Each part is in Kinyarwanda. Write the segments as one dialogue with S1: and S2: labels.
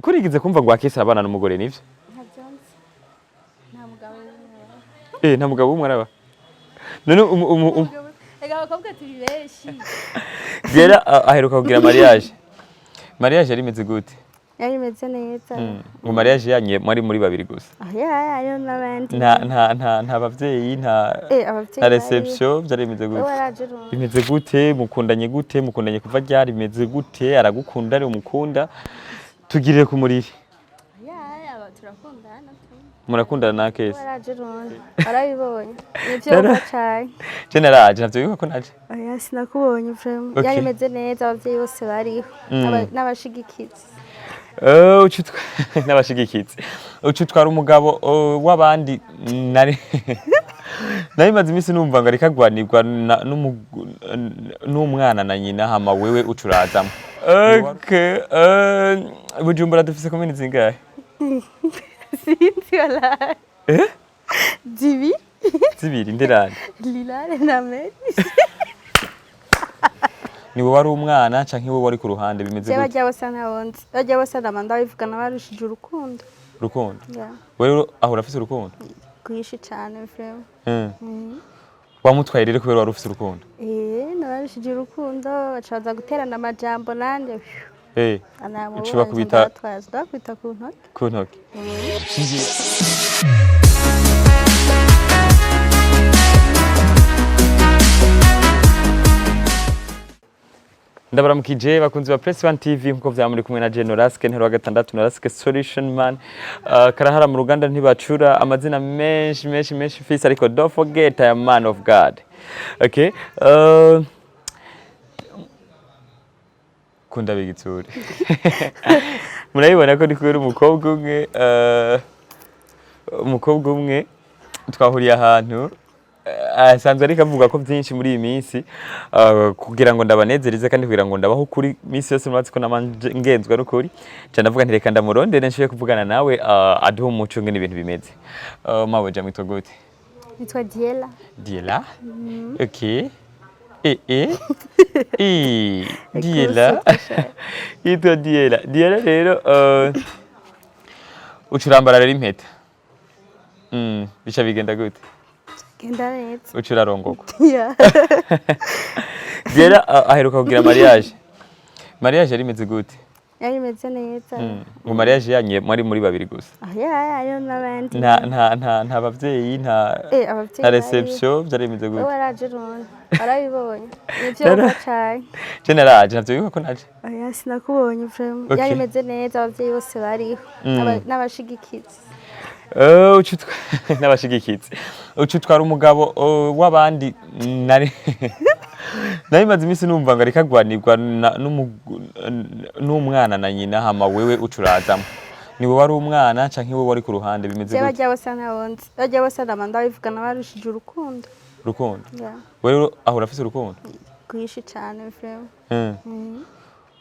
S1: Kurigize kumva ngo akese abana n'umugore nivyo?
S2: Nta mugabo
S1: nta mugabo umwe araba. None
S2: ega bakobwa turi benshi.
S1: Gera aheruka kugira mariage. Mariage yari imeze gute?
S2: Yari imeze neza.
S1: Ngo mariage yanye mwari muri babiri gusa.
S2: Ayo n'abandi.
S1: Nta bavyeyi nta reception byari imeze gute? Imeze gute mukundanye gute mukundanye kuva ryari imeze gute aragukunda ari umukunda tugirire ku muriri.
S2: Turakundana.
S1: Murakundana na Akese?
S2: Arabibonye. Nivyo bacaye.
S1: General navyo yuko naje.
S2: Oya sinakubonye vraiment. Yari imeze neza abavyeyi bose bariho. N'abashigikizi.
S1: N'abashigikizi. Ucutwara umugabo w'abandi nari maze imisi numva ngo areka gwanirwa n'umwana na nyina hama wewe ucurazamo. Okay. Bujumbura dufise komini zingahe?
S2: Sinzi wala.
S1: Zibiri nderane.
S2: Lilale na Meri.
S1: Ni wowe ari umwana canke wowe wari ku ruhande bimeze gute?
S2: Bajya bose nabonze. Bajya bose ndamanda bivugana barushije urukundo.
S1: Rukundo? Yeah. Wewe aho urafise urukundo?
S2: Kwishi cyane vraiment.
S1: Wamutwaye rero kubera wari ufise urukundo?
S2: Nabarushije urukundo bacaza guterana amajambo nande.
S1: Uciba kubita
S2: ku ntoki.
S1: Ku ntoki. Ndabaramukije bakunzi ba Press 1 TV nkuko vyamuri kumwe na Genoraske ntero wa gatandatu na Raske Solution Man karahara mu ruganda ntibacura amazina menshi fisi ariko don't forget I am man of God. Okay? Kunda bigitsuri. Murayibona ko ndikwera umukobwa umwe twahuriye ahantu asanzwe ariko avuga ko byinshi muri iyi minsi kugira ngo ndabanezereze kandi kugira ngo ndabaho kuri minsi yose mwazi ko namanje ngenzwa n'ukuri cyane avuga nti reka ndamurondere nshiye kuvugana nawe aduha umuco ngene ibintu bimeze. Mawe jamwe to gute?
S2: Nitwa Diela.
S1: Diela? Okay. Diela. Ito Diela. Diela rero ucurambara rero impeta. Bicha bigenda gute?
S2: Genda neza.
S1: Ucurarongoko.
S2: Yeah.
S1: Diela aheruka kugira mariage. Mariage yari imeze gute?
S2: Yari imeze neza.
S1: Ngo mariage yanye mwari muri babiri gusa.
S2: Ayo n'abandi.
S1: Nta bavyeyi nta reception byari imeze gute?
S2: Arabibonye. Nivyo bacaye.
S1: General navyo yuko naje.
S2: Oya sinakubonye vraiment. Yari imeze neza abavyeyi bose bariho. N'abashigikizi. N'abashigikizi. Ucutwara umugabo w'abandi nari maze imisi numva ngo areka gwanirwa n'umwana na nyina hama wewe ucurazamo. Ni wowe ari umwana canke wowe wari ku ruhande bimeze gute? Bajya bose nabonze. Bajya bose ndamanda bivugana barushije urukundo.
S1: Rukundo? Yeah. Wewe aho urafise urukundo?
S2: Kwishi cyane vraiment.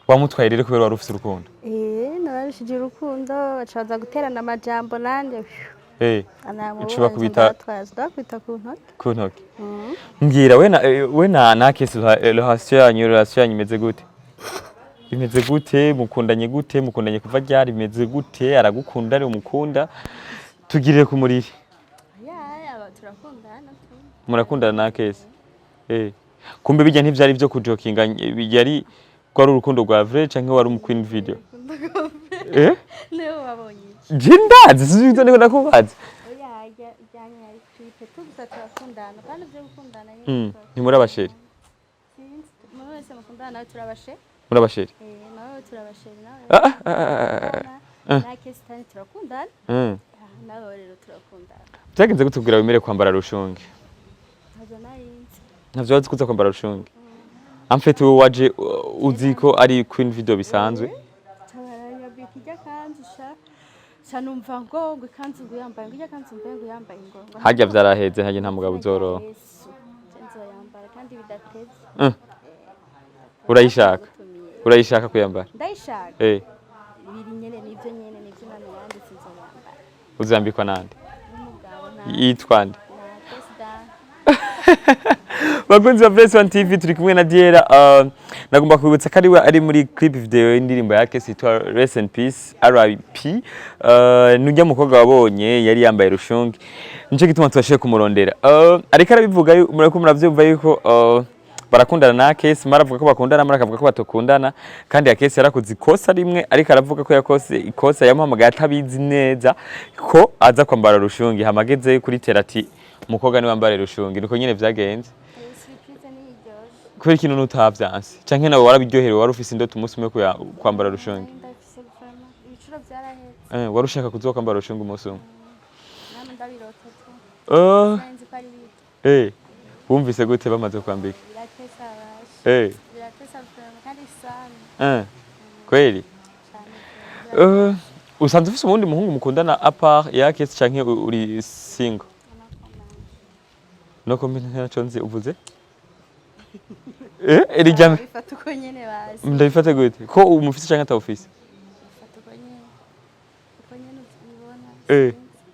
S1: Wamutwaye rero kubera wari ufise urukundo?
S2: Nabarushije urukundo bacaza guterana amajambo nande.
S1: Uciba kubita
S2: ku ntoki.
S1: Ku ntoki. Mbwira we na Akese relation yanyu imeze gute? Imeze gute mukundanye kuva ryari imeze gute aragukunda ari umukunda tugirire ku muriri.
S2: Turakundana.
S1: Murakundana na Akese? Kumbe bijya ntivyari byo kujokinga yari kwari urukundo rwa vrai canke wari mu queen video?
S2: Leo wabonye.
S1: Jindazi sizito niko nakubaza.
S2: Oya ijyanye ari clip turakundana kandi byo gukundana nyine.
S1: Ni muri abasheri?
S2: Mwese mukundana nawe turabasheri?
S1: Muri abasheri?
S2: Nawe turabasheri nawe. Akese tani turakundana. Nawe rero turakundana.
S1: Byagenze gutubwira wemere kwambara rushungi? Navyo wazi kuza kwambara rushungi? Amfete wowe waje uziko ari queen video bisanzwe?
S2: Sanumva ngo ikanzu yambaye ngo ikanzu yambaye ngo
S1: hajya vyaraheze hajya nta mugabo uzoro
S2: Nzo yambara kandi bidateze
S1: urayishaka kuyambara
S2: ndayishaka biri nyene nivyo nani yanditse nzo yambara
S1: uzambikwa nande yitwa nde bakunzi ba Bless1 TV turi kumwe na Diera. Nagomba kwibutsa ko ari muri clip video y'indirimbo yake yitwa Rest in Peace RIP. Nujya mukobwa wabonye yari yambaye rushungi, nico gituma twashiye kumurondera. Ariko arabivuga murako muravyumva yuko barakundana na AKES, maravuga ko bakundana, marakavuga ko batokundana, kandi AKES yarakoze ikosa rimwe, ariko aravuga ko yakose ikosa yamuhamagaye atabizi neza ko aza kwambara rushungi, hamageze kuri terati umukobwa ni wambare rushungi. Niko nyine vyagenze. Kubera ikintu nutavyanse canke nawe warabiryoherewe, wari ufise indoto umunsi umwe kwambara rushungi? Wari ushaka kuzokwambara rushungi umunsi umwe? Wumvise gute bamaze kwambika? Kweli? Usanze ufise umundi muhungu mukundana apart ya AKES canke uri single? No comment ntaco nzi uvuze? Erijame.
S2: Bifata uko nyene basi.
S1: Ndabifata gute? Ko umufise canke atawufise?
S2: Bifata uko nyene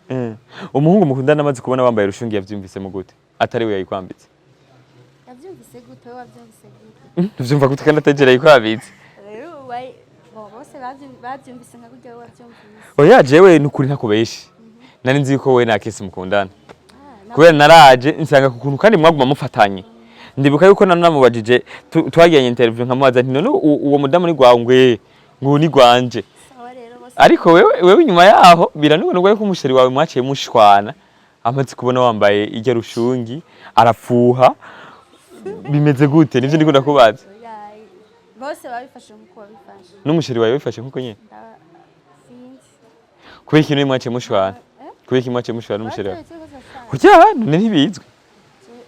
S2: ubona.
S1: Umuhungu mukundana amaze kubona wambaye rushungi yavyumvise mu gute? Atari we yayikwambitse.
S2: Yavyumvise gute? We wavyumvise gute?
S1: Uvyumva gute kandi ategera yikwambitse?
S2: Rero bose bavyumvise nka gutya we wavyumvise.
S1: Oya jewe nukuri ntakubeshi. Nari nzi ko we na AKES mukundana. Kubera naraje nsanga kukuntu kandi mwaguma mufatanye. Ndibuka yuko namubajije twagiranye interview nkamubaza nti none uwo mudamu ni gwangwe ngo ni gwanje. Ariko wewe inyuma yaho biranubona ko umusheri wawe mwaciye mushwana, amaze kubona wambaye ijya rushungi arafuha. Bimeze gute? Nivyo ndiko ndakubaza.
S2: Bose babifashe nkuko babifashe.
S1: N'umusheri wawe wifashe nkuko nyene?
S2: Sinzi.
S1: Kubera ikintu mwaciye mushwana? Kubera ikintu mwaciye mushwana n'umusheri wawe? Kugira abantu ntibizwe.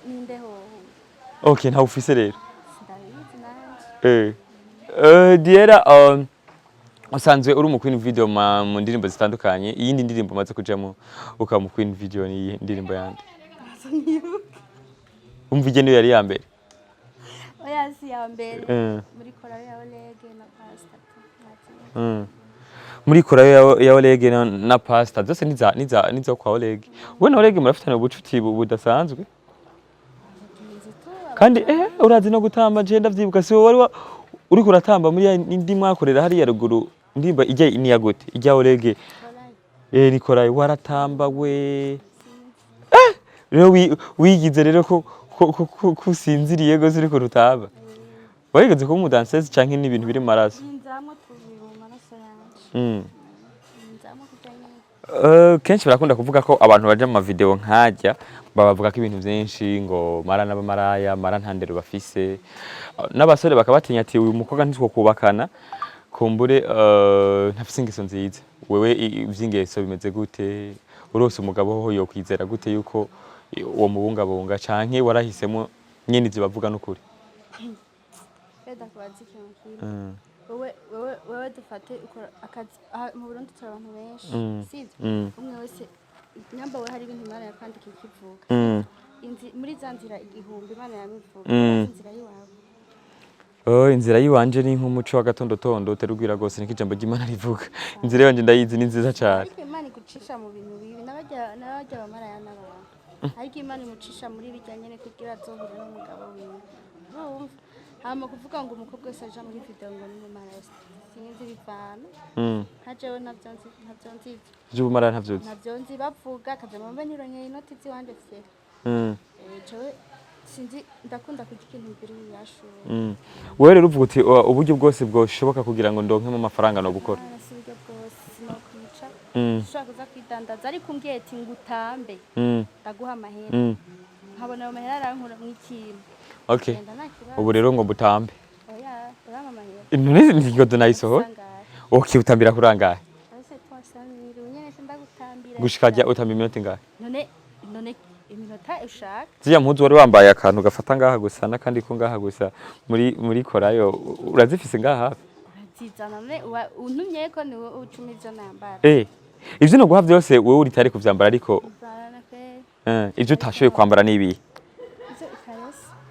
S2: Nindeho.
S1: Okay, nta ufise rero.
S2: Ndabizi nanje.
S1: Diera, usanzwe uri mu Queen Video mu ndirimbo zitandukanye. Iyindi ndirimbo maze kujamo ukaba mu Queen Video ni ndirimbo yandi? Umvije niyo yari ya mbere?
S2: Oya si ya mbere. Muri kora ya Olege na Pastor.
S1: Muri kora ya Olege na Pastor zose niza kwa Olege. We na Olege murafitana ubucuti budasanzwe? Kandi urazi no gutamba je ndavyibuka si wowe uri kuratamba muri indi mwakorera hari ya ruguru ndimba ijya ni ya gute ijya Olege Nikolai waratamba we rero wigize rero ko kusinziriye go ziri kurutaba wigeze ko mu dansezi canke ni ibintu biri maraso kenshi barakunda kuvuga ko abantu baje mu video nkajya babavuga ko ibintu byinshi ngo mara n'abamaraya mara ntandero bafise n'abasore bakabatinya ati uyu mukobwa ntitwo kubakana kumbure ntafise ingeso nziza. Wewe ivy'ingeso bimeze gute? Urose umugabo ho yo kwizera gute yuko uwo mubungabunga canke warahisemo nyene zibavuga n'ukuri?
S2: Beda kubaza ikintu kiri. Wewe dufate ukora akazi mu Burundi cy'abantu benshi sivyo umwe wese nyamba we hari ibintu Imana yakwandika ikivuga muri za nzira igihumbi Imana yabivuga inzira yiwawe. Inzira yiwanje ni nk'umuco wa gatondotondo uterugwira gose niko ijambo ry'Imana rivuga. Inzira yanje ndayizi ni nziza cyane. Ariko Imana igucisha mu bintu bibi n'abajya bamaraya n'abantu. Ariko Imana imucisha muri bijyanye ne kugira azohure n'umugabo wiwe. Urumva? Hama kuvuga ngo umukobwa wese aje muri video ngo ni umumara sinzi bivana. Hajewe ntavyonzi.
S1: Jubumara ntavyonzi.
S2: Ntavyonzi bavuga kaje mu banyuranye inoti ziwanje fye. Jewe sinzi ndakunda kugira ikintu mbere yashuye.
S1: Wewe rero uvuga uti uburyo bwose bwoshoboka kugira ngo ndonke mu mafaranga no gukora.
S2: Uburyo bwose no kwica. Ushaka kuza kwidandaza ariko umbwiye ati ngutambe. Ndaguha amahera. Nkabona ayo mahera arankura mu ikintu.
S1: Okay. Ubu rero ngo butambe.
S2: Oya, uramamahera.
S1: None ntigodo nayisoho? Okay, utambira kurangaye.
S2: Ase twasanira unyene ndagutambira.
S1: Gushikajya utamba iminota ingahe?
S2: None iminota ushaka.
S1: Ziya mpuzu wari wambaye akantu gafata ngaha gusa nakandi ko ngaha gusa muri korayo urazifise ngaha hafi?
S2: Urazizana none untumye ko ni ucumi byo nambara.
S1: Ivyo no guha byose wewe uri tari kuvyambara ariko ivyo utashoboye kwambara nibi.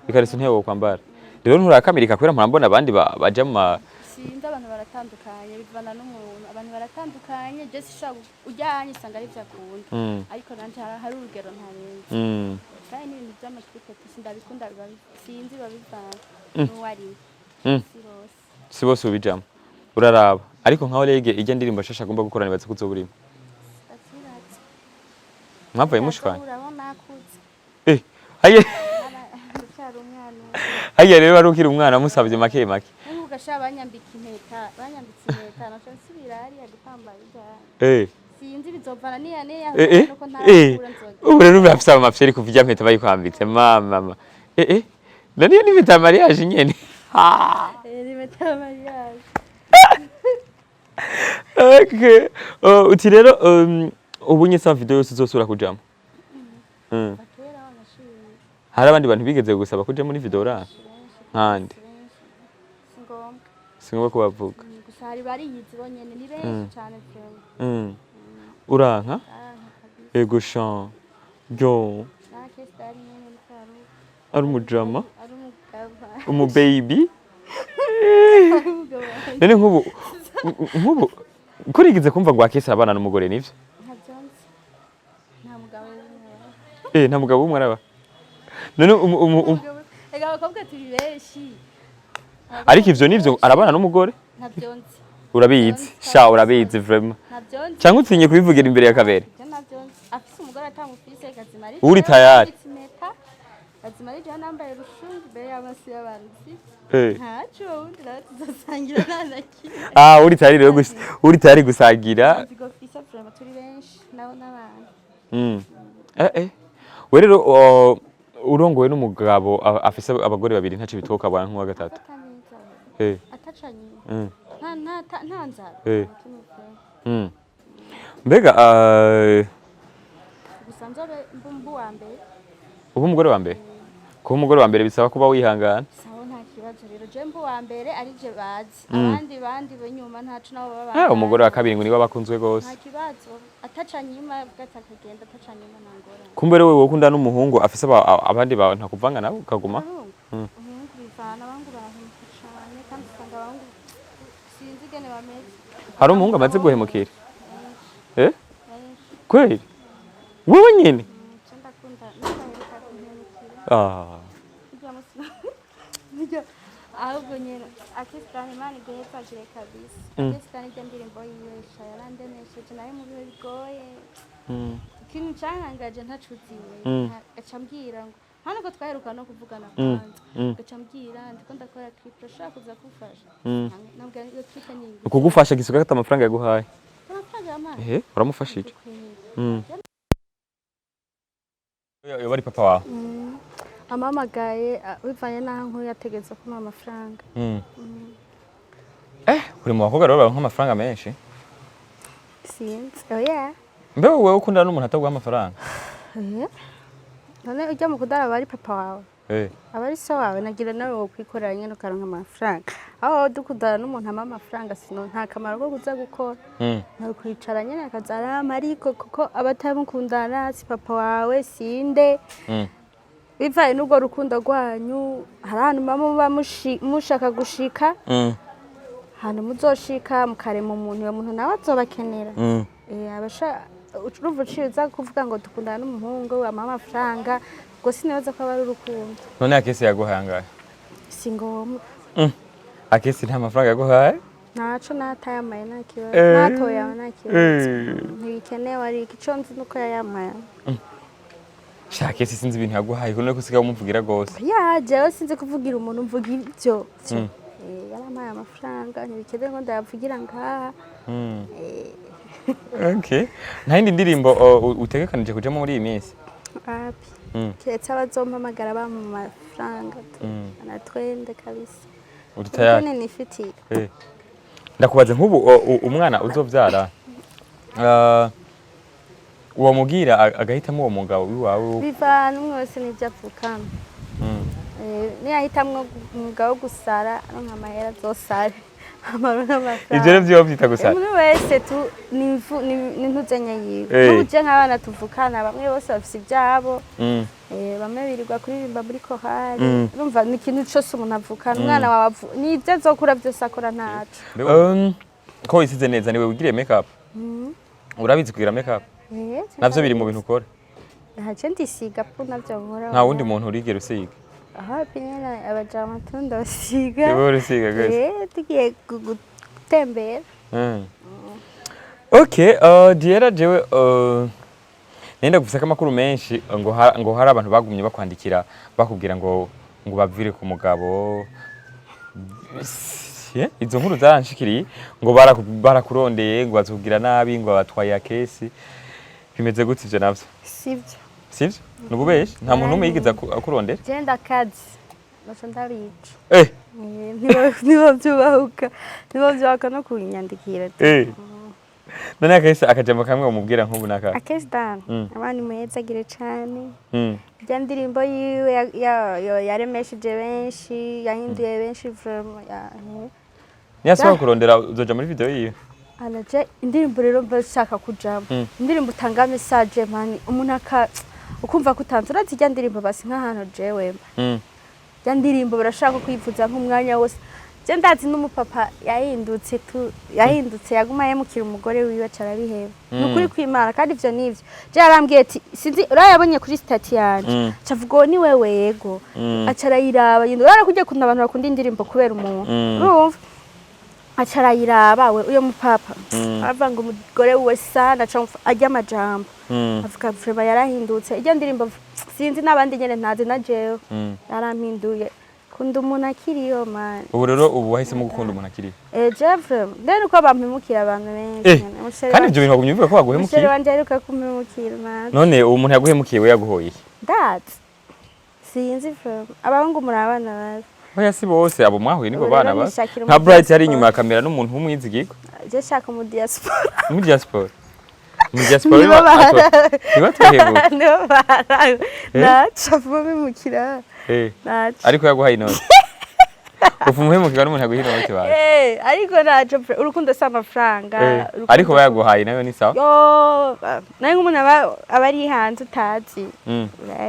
S2: Ikareso
S1: ntewe kwambara. Rero nturakamirika kwera mpambona abandi baje mu
S2: sinzi abantu baratandukanye bivana n'umuntu abantu baratandukanye je sishaka ujyanye usanga ari vyakunda ariko nanje hari urugero ntarenze kandi n'ibintu by'amatrike sindabikunda sinzi babivana n'uwari
S1: si bose ubijamo uraraba ariko nkaho rege ijya ndirimbo shasha agomba gukora nibatse kuzoburimo mwavuye mushwanye haye rero wari ukiri umwana musabye make make
S2: ugasha banyambika impeta naco nsubira ari agupambara sinzi bizovana niya nuko ntarakura nzoga
S1: ubu rero urafise amafyeri kuvya mpeta bayikwambitse mama naniyo ni impeta mariage nyene
S2: ni impeta mariage
S1: okay uti rero ubu nyesa video yose uzosura kujamo hari abandi bantu bigeze gusaba kuja muri video ra nkandi singombwa kubavuga
S2: gusa hari bariyizi bonyene ni benshi cyane cyane
S1: uranka ego sha yo ari umujama umu baby nene nkubu kurigize kumva ngo akese abana n'umugore nivyo nta mugabo umwe araba none
S2: ega bakobwa turi benshi
S1: ariko ivyo nivyo arabana n'umugore
S2: ntavyonzi
S1: urabizi sha urabizi vraiment
S2: ntavyonzi
S1: cyangwa utinye kubivugira imbere ya kabere
S2: ntavyonzi afise umugore atamufise kazimari
S1: uri tayari
S2: kazimari je nambaye rushungi imbere y'abasi y'abantu ntaco undi tuzasangira nanaki
S1: uri tayari rero uri tayari gusagira
S2: zigofisa vraiment turi benshi nabo n'abantu
S1: we rero urongowe n'umugabo afise abagore babiri ntaco bitoka bwana nk'uwa gatatu
S2: atacanye nta nzara
S1: mbega
S2: gusa nzobe mbumbu wa mbere
S1: ubu umugore wa mbere kuba umugore wa mbere bisaba kuba wihangana
S2: sawa nta kibazo rero je mbu wa mbere ari je bazi abandi banyuma ntaco nabo baba
S1: umugore wa kabiri ngo niwe bakunzwe gose
S2: nta kibazo atacanye ima gatakagenda atacanye ima nangora
S1: kumbe rero wewe ukunda n'umuhungu afise abandi ba ntakuvanga nawe ukaguma
S2: umuhungu bivana abangu bahumva cyane kandi usanga abangu sinzi gene bameze
S1: hari umuhungu amaze guhemukira kweli wewe nyene
S2: ahubwo nyene AKES DON Imana igeheza kire kabisa AKES DON ijya ndirimbo yibesha yarandenesheje nayo mu bihe bigoye ikintu cyantangaje ntacuziwe aca mbwira ngo hano ko twaheruka no kuvugana kwanza aca mbwira ndiko ndakora clip urashaka kuza kufasha nabwo iyo clip ni
S1: ukugufasha gisuka gata amafaranga yaguhaye
S2: amafaranga y'amana
S1: uramufashije yo bari papa wawe
S2: amamagaye bivanye naho nkuye yategetse ko amafaranga
S1: uri mu bakobwa rero baronka amafaranga menshi
S2: sinzi
S1: mbe wowe ukundana n'umuntu ataguha amafaranga
S2: none ujya mu kudara bari papa wawe abari so wawe nagira nawe wo kwikorera nyene ukaronka amafaranga aho dukudana n'umuntu ama amafaranga sino nta kamaro ko kuza gukora no kwicara nyene akazarama ariko kuko abatamukundana si papa wawe sinde bivaye n'ubwo rukundo rwanyu hari ahantu muba mushaka gushika ahantu muzoshika mukarema umuntu uyo muntu nawe azobakenera abasha uruva uciza kuvuga ngo dukundana n'umuhungu ama amafaranga ngo sinabaza ko aba ari urukundo
S1: none AKES yaguhaye angahe
S2: si ngombwa
S1: AKES nta mafaranga yaguhaye
S2: naco natayamaye nta kibazo natoya nta kibazo ntibikenewe ariko ico nzi nuko yayamaye
S1: AKES sinzi ibintu yaguhaye kuko usigaye umuvugira gose
S2: jewe sinzi kuvugira umuntu mvuga ibyo yaramaye amafaranga ntibikeze ngo ndayavugira ngaha
S1: okay nta yindi ndirimbo utegekanije kujamo muri iyi minsi
S2: keretse abazompamagara bampa amafaranga anatwende kabisa
S1: uri tayari
S2: nifitiye
S1: ndakubaze nk'ubu umwana uzovyara uwo mugira agahitamo uwo mugabo wiwawe
S2: bivana umwe wese n'ibyo apfukama niyahitamwo umugabo wo gusara aronka amahera azosare amaronka amafaranga
S1: ivyo rero vyo byita gusara
S2: umuntu wese ni ntuzenya yiwe n'ubuje nk'abana tuvukana bamwe bose bafise ibyabo bamwe birirwa kuririmba muri kohari urumva ni ikintu cyose umuntu avukana umwana wawe n'ibyo azokura byose akora ntaco
S1: ko wisize neza niwe wigiriye make up urabizi kugira make up navyo biri mu bintu ukora
S2: ntace ndisiga po navyo nkora
S1: nta wundi muntu urigera usiga
S2: aha pinyana abajama tunda basiga
S1: niwe urisiga gose
S2: tugiye gutembera
S1: okay Diera jewe nenda gufisaka amakuru menshi ngo hari abantu bagumye bakwandikira bakubwira ngo bavire ku mugabo izo nkuru zaranshikiriye ngo barakurondeye ngo bazubwira nabi ngo batwaye akesi bimeze gute ivyo navyo sivyo nububeshi nta muntu umwe yigeze akurondera
S2: genda kazi baca ndabica nibo byubahuka no kunyandikira
S1: none akahise akajambo kamwe umubwira nk'ubu naka
S2: AKES DON abandi muhezagire cane ijya ndirimbo yiwe yaremesheje benshi yahinduye benshi vraiment
S1: niyasaba kurondera uzoja muri video yiwe
S2: alaje indirimbo rero mbashaka kujamo indirimbo utanga message mani umuntu ukumva kutanze urazi ijya ndirimbo basi nk'ahantu jewe ijya ndirimbo barashaka kwivuza nk'umwanya wose je ndazi n'umupapa yahindutse yaguma yemukira umugore wiwe carabiheba nukuri kwimana kandi ivyo nivyo je yarambwiye ati sinzi urayabonye kuri stati yanje cavuga ni wewe yego acarayiraba yindo urarakujye kuntu abantu bakunda indirimbo kubera umuntu urumva acarayiraba we uyo mupapa avanga umugore wiwe sana ajya amajambo avuga vreba yarahindutse ijya ndirimbo sinzi n'abandi nyene ntazi na jewe yarampinduye kunda umuntu akiriyo man
S1: ubu rero ubu wahisemo gukunda umuntu akiriyo
S2: Jeffrey ndene ko bampimukira abantu benshi
S1: kandi ibyo bintu bagumye bivuga ko baguhemukiye
S2: Mushere wanje aruka kumpimukira man
S1: none uwo muntu yaguhemukiye we yaguhoye
S2: that sinzi from abahungu muri abana bazi
S1: oya si bose abo mwahuye niko bana bazi nka Bright yari inyuma ya kamera n'umuntu w'umwizigiko
S2: je shaka mu diaspora
S1: mu diaspora niba twahemuka
S2: naca bamimukira
S1: ariko yaguhaye inoti ufu muhemukirwa n'umuntu yaguha inoti bawe
S2: ariko naco urukundo si amafaranga
S1: ariko bayaguhaye nayo ni sawa
S2: nayo nk'umuntu aba ari hanze utazi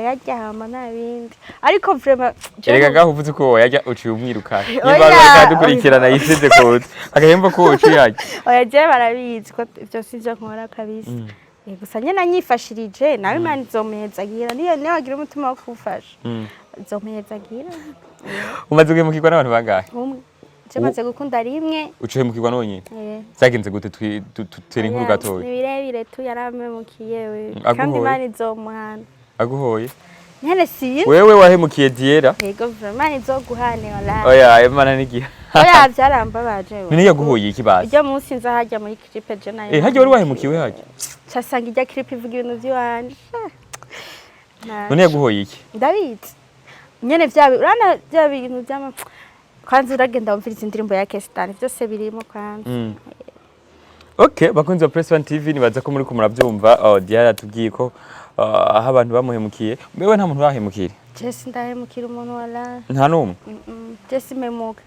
S2: yaryahama nta bindi ariko vraiment
S1: erega gaho uvuze ko wayajya uciye umwirukana niba baradukurikirana yisize kode agahemba ko uciye yajya
S2: oya je barabizi ko ivyo sivyo nkora kabisa gusa nyene nanyifashirije nawe Imana izomuhezagira niyo wagira umutima wo kufasha izomuhezagira
S1: umaze guhemukirwa n'abantu bangahe
S2: je maze gukunda rimwe
S1: ucihemukirwa nonyine zagenze gute tutera inkuru gatoya
S2: ni birebire tu yaramemukiye we kandi Imana izomuhana
S1: aguhoye
S2: nyene si
S1: wewe wahemukiye Diera
S2: yego Imana izoguhane wala
S1: oya Imana nigiye
S2: oya byarambabaje we
S1: nini yaguhoye ikibazo
S2: ijya munsi nza hajya muri clip je nayo
S1: hajya wari wahemukiwe hajya
S2: casanga ijya clip ivuga ibintu by'wanje
S1: none yaguhoye iki
S2: ndabizi nyene urana bya bintu byama kwanza uragenda wumviriza indirimbo ya AKES DON byose birimo kwanza
S1: okay bakunze Press One TV nibaza ko muri ko murabyumva Diara tubwiye ko aho abantu bamuhemukiye mbewe nta muntu bahemukira
S2: Jesse ndahemukira umuntu wala
S1: nta numwe
S2: Jesse memuka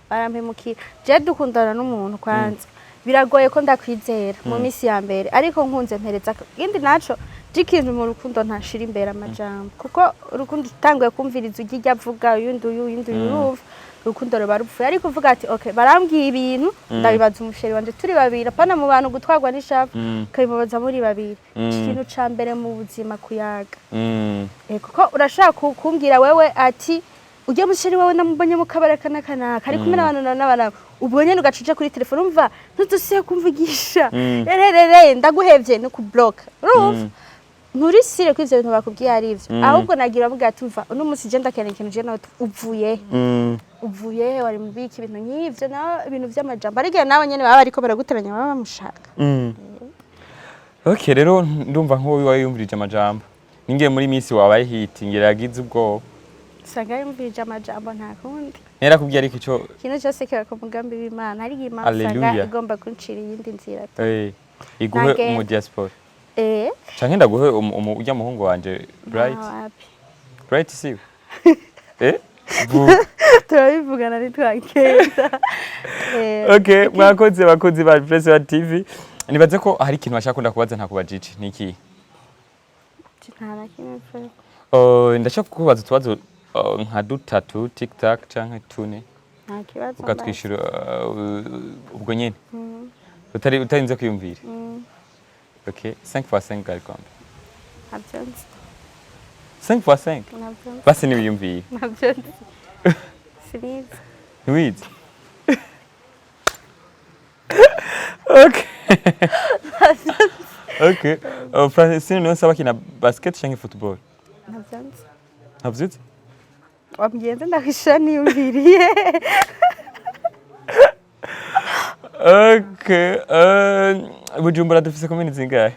S2: barampemukira je dukundana n'umuntu kwanza biragoye ko ndakwizera mu misi ya mbere ariko nkunze mpereza indi naco jikintu mu rukundo ntashira imbere amajambo kuko urukundo utanguye kumviriza ujya avuga uyundi urumva urukundo ruba rupfuye ariko uvuga ati okay barambwiye ibintu ndabibaza umusheri wanje turi babiri apana mu bantu gutwarwa n'ishafu kabibaza muri babiri ikintu ca mbere mu buzima kuyaga kuko urashaka kumbwira wewe ati ujye musheri wawe namubonye mu kabare kanaka ari kumwe n'abantu ubonye ugacuja kuri telefone umva ntudusiye kumvugisha rerere ndaguhevye no kublock urumva nturisire ko ivyo bintu bakubwiye ari ivyo ahubwo nagira avuga ati umva uno munsi je ndakeneye ikintu je nawe uvuye wari mu biki ibintu nk'ivyo na ibintu vy'amajambo ariko nawe nyene baba ariko baraguteranya baba bamushaka
S1: okay rero ndumva nko wayumvirije amajambo ningiye muri misi wabaye hit ngira yagize ubwo
S2: usanga yumvirije amajambo nta kundi
S1: nera kubwiye ariko ico
S2: ikintu cyose kiba ku mugambi w'Imana ari Imana usanga igomba kuncira iyindi nzira
S1: iguhe mu diaspora canke ndaguhe ujya muhungu wanje Bright Bright siwe
S2: turabivugana ntitwakeza.
S1: Okay, mwakoze bakozi ba Press TV. Nibaze ko hari ikintu bashaka kunda kubaza nta kubajije niki.
S2: Kitana kimwe pe.
S1: Ndashaka kukubaza utubazo nka dutatu TikTok canke tune.
S2: Nta kibazo.
S1: Ukatwishura ubwo nyene. Utarinze kwiyumvira. Okay, 5x5 gari kombe.
S2: Nabyonze.
S1: 5x5?
S2: Nabyonze.
S1: Basi nibiyumvira.
S2: Nabyonze. Sinizi.
S1: Ntiwizi? Okay. Okay. Francine niwe nsaba kina basket canke football?
S2: Nabyonze.
S1: Ntavyuzi?
S2: Wamgenze ndakisha niyumviriye.
S1: Okay. Bujumbura dufise komini zingahe?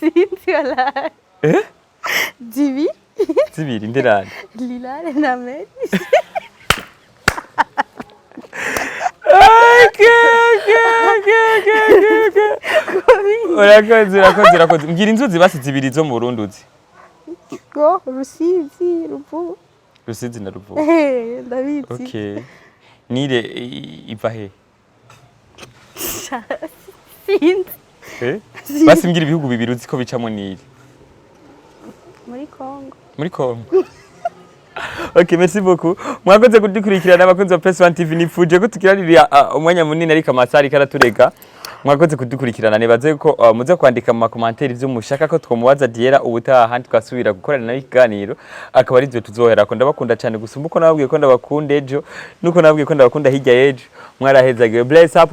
S2: Sinzi wala.
S1: Zibiri ndirane.
S2: Lilale na Meri.
S1: Urakoze. Mbwira inzuzi basi zibiri zo mu Burundi uzi.
S2: Go Rusizi, Ruvu.
S1: Rusizi na Ruvu.
S2: Ndabizi.
S1: Okay. Nire iva he?
S2: Sinzi.
S1: Basi mbwira ibihugu bibiri uzi ko bicamo Nile.
S2: Muri Congo.
S1: Okay, merci beaucoup. Mwakoze kudukurikirana abakunzi ba Press TV nifuje ko tukirarira umwanya munini ariko amasari karatureka. Mwakoze kudukurikirana nibaze ko muze kwandika mu commentaire ivyo mushaka ko twomubaza Diera ubutaha handi twasubira gukorana nayo ikiganiro akaba ari byo tuzohera ko ndabakunda cyane gusumba uko nababwiye ko ndabakunda ejo nuko nababwiye ko ndabakunda hirya ejo mwarahezagiwe bless up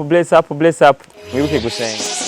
S1: mwibuke gusenga.